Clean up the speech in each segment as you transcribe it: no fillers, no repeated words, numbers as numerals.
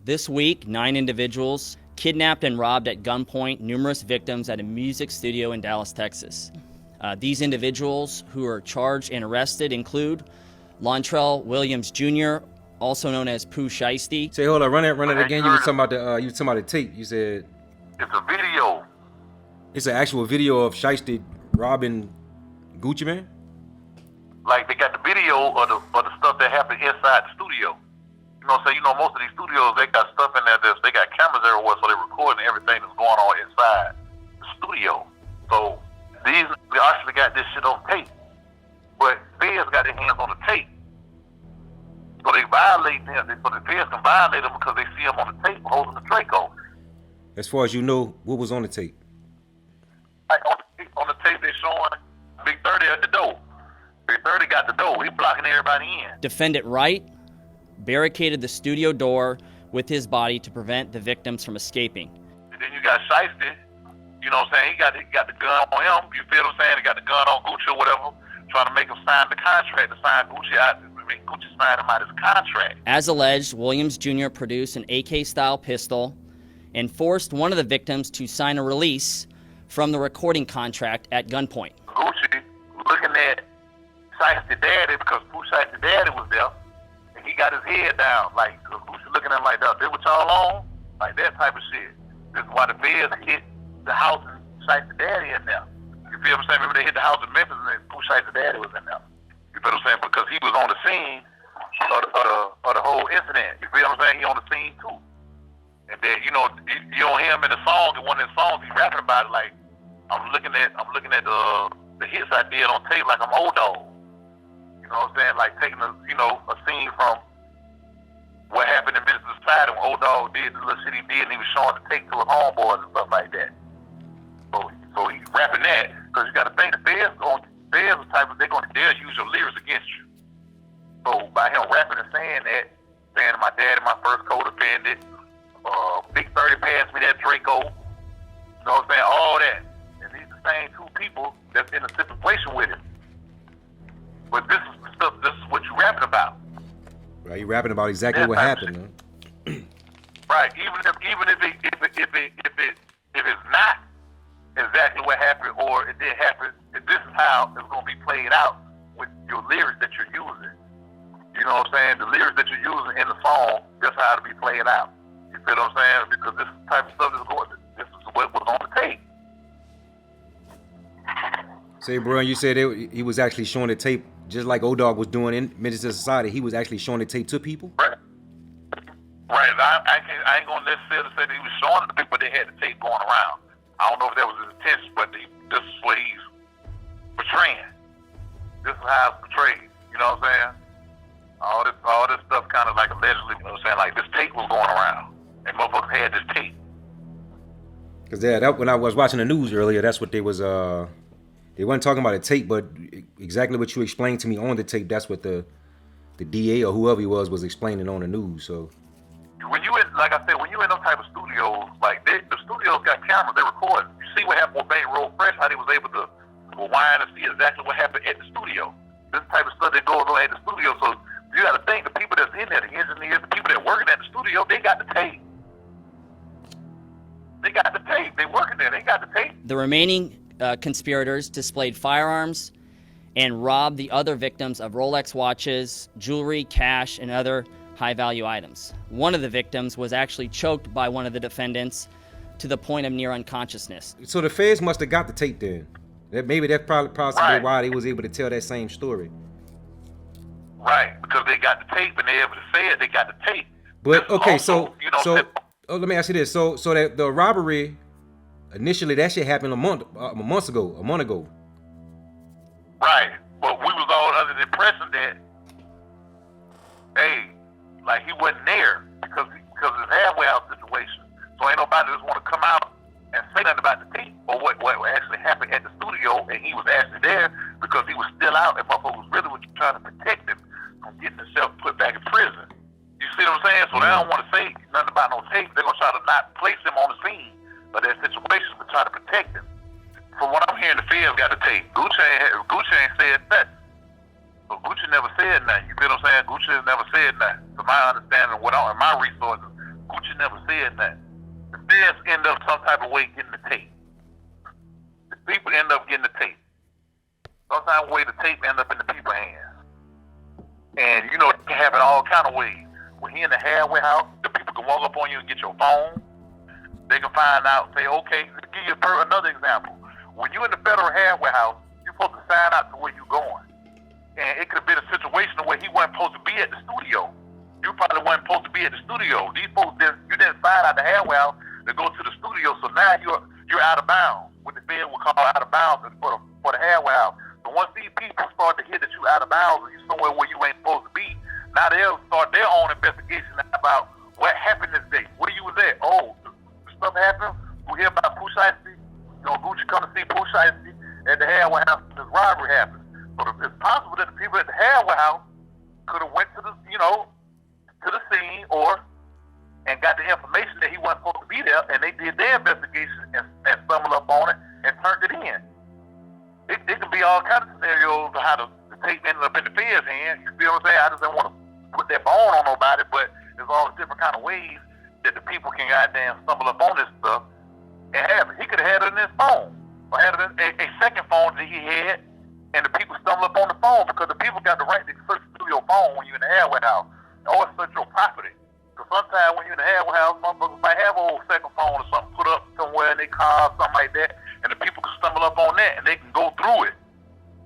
This week, 9 individuals kidnapped and robbed at gunpoint numerous victims at a music studio in Dallas, Texas. These individuals who are charged and arrested include Lontrell Williams Jr., also known as Pooh Shiesty. Say, hold on, run it again. You were talking about the tape. You said it's a video. It's an actual video of Shiesty robbing Gucci Mane. Like they got the video of the stuff that happened inside the studio. You know what I'm saying? You know, most of these studios, they got stuff in there. They got cameras everywhere, so they're recording everything that's going on inside the studio. So they actually got this shit on tape. But feds got their hands on the tape. So they violate them. So the feds can violate them because they see them on the tape holding the Draco. As far as you know, what was on the tape? Like on the tape, they're showing Big 30 at the door. Big 30 got the door. He blocking everybody in. Defendant Wright barricaded the studio door with his body to prevent the victims from escaping. And then you got Shiesty, you know what I'm saying? He got the gun on him. You feel what I'm saying? He got the gun on Gucci or whatever, trying to make him sign the contract, to sign Gucci out, to make Gucci sign him out his contract. As alleged, Williams Jr. produced an AK-style pistol and forced one of the victims to sign a release from the recording contract at gunpoint. Gucci looking at Shiesty daddy, because Pooh Shiesty daddy was there, and he got his head down, like, Gucci looking at him like that. This what y'all on? Like that type of shit. This is why the feds hit the house and Shiesty daddy in there. You feel what I'm saying? Remember they hit the house in Memphis and Pooh Shiesty daddy was in there. You feel what I'm saying? Because he was on the scene of the whole incident. You feel what I'm saying? He on the scene too. And then, you know hear him in the song, in one of his songs, he's rapping about it like, I'm looking at the hits I did on tape like I'm old dog. You know what I'm saying? Like taking a scene from what happened in Mrs. Society when old dog did the little shit he did, and he was showing the tape to his homeboys and stuff like that. So he's rapping that, because you got to think the feds the type of, they'll use your lyrics against you. So by him rapping and saying that, saying my daddy, my first co-defendant, Big 30 passed me that Draco, you know what I'm saying? All that. And these are the same two people that's in a situation with him. But this is what you're rapping about. Right, you're rapping about exactly what happened. Right, even if it's not exactly what happened, or it did happen, this is how it's gonna be played out with your lyrics that you're using. You know what I'm saying? The lyrics that you're using in the song, that's how it'll be played out. You feel what I'm saying? Because this type of stuff this is what was on the tape. Say, bro, you said he was actually showing the tape just like O-Dog was doing in Minister Society. He was actually showing the tape to people? Right. I ain't going to necessarily say that he was showing the tape, but they had the tape going around. I don't know if that was his intention, but this is what he's portraying. This is how it's portrayed. You know what I'm saying? All this stuff kind of like allegedly, you know what I'm saying? Like this tape was going around, and motherfuckers had this tape. Because when I was watching the news earlier, that's what they was, they weren't talking about a tape, but exactly what you explained to me on the tape, that's what the DA or whoever he was explaining on the news. So when you in, like I said, when you in those type of studios, like the studios got cameras, they record. You see what happened with Bank Road Fresh, how they was able to rewind and see exactly what happened at the studio. This type of stuff that goes on at the studio. So you got to think the people that's in there, the engineers, the people that working at the studio, they got the tape. They got the tape. They working there. They got the tape. The remaining conspirators displayed firearms and robbed the other victims of Rolex watches, jewelry, cash, and other high-value items. One of the victims was actually choked by one of the defendants to the point of near unconsciousness. So the feds must have got the tape then. Maybe that's probably possibly why they was able to tell that same story. Right, because they got the tape and they able to say it. They got the tape. But okay, also, let me ask you this: so that the robbery initially, that shit happened a month ago. Right, but we was all under the impression that, hey, like he wasn't there because of his halfway out situation. So ain't nobody just want to come out and say nothing about the tape or what actually happened at the studio, and he was actually there because he was still out, and motherfuckers really was trying to protect him from getting himself put back in prison. You see what I'm saying? So they don't want to say nothing about no tape. They're gonna try to not place him on the scene of that situation, but try to protect him. From what I'm hearing, the feds got the tape. Gucci ain't said nothing. But Gucci never said nothing. You feel what I'm saying? Gucci never said nothing. To my understanding, in my resources, Gucci never said nothing. The feds end up some type of way getting the tape. The people end up getting the tape. Some type of way the tape end up in the people's hands. And you know, it can happen all kind of ways. When he in the halfway house, the people can walk up on you and get your phone. They can find out, say, okay, to give you another example. When you in the federal halfway house, you're supposed to sign out to where you're going. And it could have been a situation where he wasn't supposed to be at the studio. You probably wasn't supposed to be at the studio. These folks you didn't sign out the halfway house to go to the studio, so now you're out of bounds. What the Fed will call out of bounds for the halfway house. So once these people start to hear that you're out of bounds or you're somewhere where you ain't supposed to be, now they'll start their own investigation about what happened this day. Where you was at? Oh, stuff happened. We hear about Pooh Shiesty. You know, Gucci come to see Pooh Shiesty at the halfway house. This robbery happened. So it's possible that the people at the halfway house could have went to the, to the scene and got the information that he wasn't supposed to be there, and they did their investigation and stumbled up on it and turned it in. It could be all kinds of scenarios of how the tape ended up in the Fed's hand. You feel what I'm saying? I just don't want to put that bone on nobody, but there's all different kind of ways that the people can goddamn stumble up on this stuff and have it. He could have had it in his phone, or had it in a second phone that he had, and the people stumble up on the phone because the people got the right to search through your phone when you're in the halfway house, or search your property. Because sometimes when you're in the halfway house, motherfuckers might have an old second phone or something put up somewhere in their car, something like that, and the people can stumble up on that and they can go through it.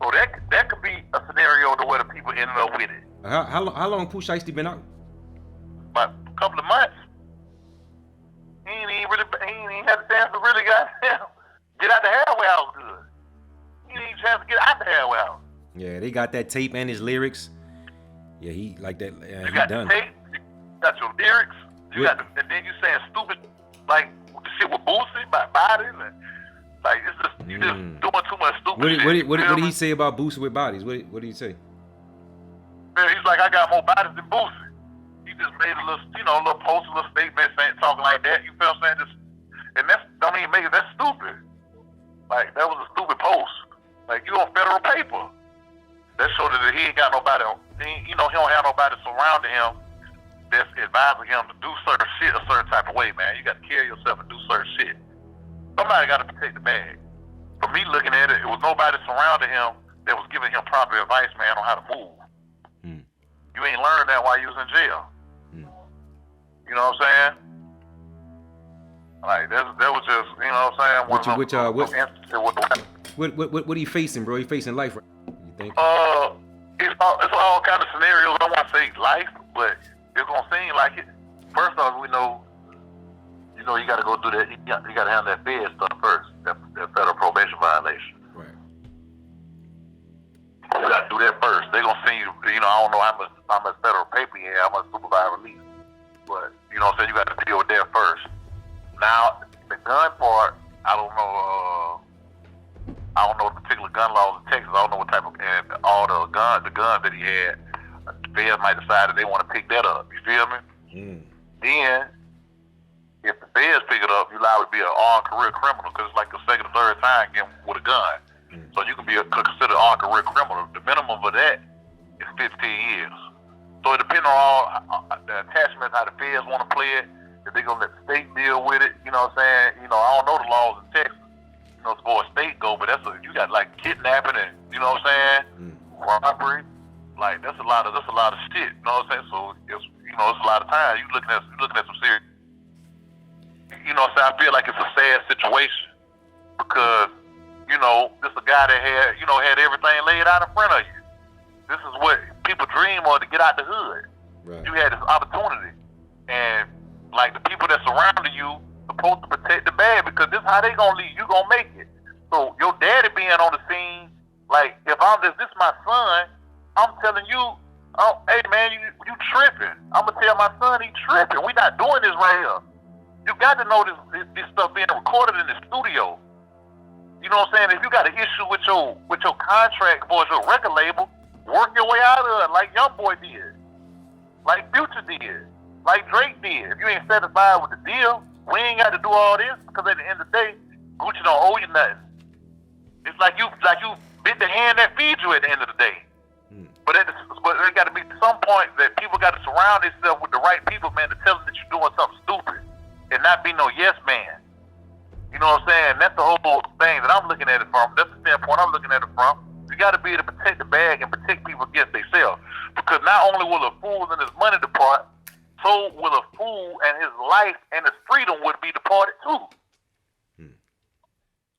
So that could be a scenario to where the people ended up with it. How long Pooh Shiesty been out? About a couple of months. He ain't had a chance to really get out the halfway house good. He ain't a chance to get out the halfway house. Yeah, they got that tape and his lyrics. Yeah, he like that. You he got done. the tape, you got your lyrics, and then you saying stupid, like the shit with Boosie about bodies, and like it's just you just doing too much stupid shit. What did he say about Boosie with bodies? What did he say? Man, he's like, I got more bodies than Boosie. He just made a little post, a little statement saying, talking like that. You feel what I'm saying? And that's don't even make it. That's stupid. Like that was a stupid post. Like you on federal paper. That showed that he ain't got nobody. He don't have nobody surrounding him that's advising him to do certain shit a certain type of way, man. You got to carry yourself and do certain shit. Somebody got to protect the bag. For me looking at it, it was nobody surrounding him that was giving him proper advice, man, on how to move. You ain't learned that while you was in jail. You know what I'm saying? Like that was just, you know what I'm saying? What are you facing, bro? You facing life, right? You think? It's all kind of scenarios. I don't want to say life, but it's gonna seem like it. First off, we know, you got to go through that. You got to handle that Fed stuff first. That federal probation violation. Right. You got to do that first. They're gonna send you. I don't know how much federal paper you have, how much supervised release, but you know what I'm saying. You got to deal with that first. Now the gun part, I don't know the particular gun laws in Texas. I don't know what type of all the guns that he had. The feds might decide that they want to pick that up. You feel me? Then, if the feds pick it up, you're liable to be an armed career criminal because it's like the second or third time getting with a gun. So you can be considered an armed career criminal. The minimum for that is 15 years. So it depends on all the attachments, how the feds want to play it. If they're going to let the state deal with it, you know what I'm saying? I don't know the laws in Texas. As far as state go, but you got like kidnapping and you know what I'm saying, robbery, like that's a lot of shit. You know what I'm saying? So it's it's a lot of time. You looking at some serious. You know what I'm saying? I feel like it's a sad situation because this is a guy that had everything laid out in front of you. This is what people dream of to get out the hood. Right. You had this opportunity, and like the people that surrounded you supposed to protect the bag because this is how they gonna leave. You gonna make it. So your daddy being on the scene, like if this is my son, I'm telling you, hey man, you tripping. I'm gonna tell my son he tripping. We not doing this right here. You got to know this stuff being recorded in the studio. You know what I'm saying? If you got an issue with your contract or your record label, work your way out of it like YoungBoy did, like Future did, like Drake did. If you ain't satisfied with the deal, we ain't got to do all this because at the end of the day, Gucci don't owe you nothing. It's like you bit the hand that feeds you at the end of the day. But there got to be some point that people got to surround themselves with the right people, man, to tell them that you're doing something stupid and not be no yes man. You know what I'm saying? That's the whole thing that I'm looking at it from. That's the standpoint I'm looking at it from. You got to be able to protect the bag and protect people against themselves. Because not only will a fool and his money depart, so will a fool and his life and his freedom would be departed too.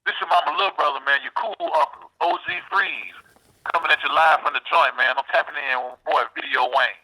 This your mama little brother, man. Your cool uncle, OG Freeze, coming at you live from the joint, man. I'm tapping in with boy Video Wayne.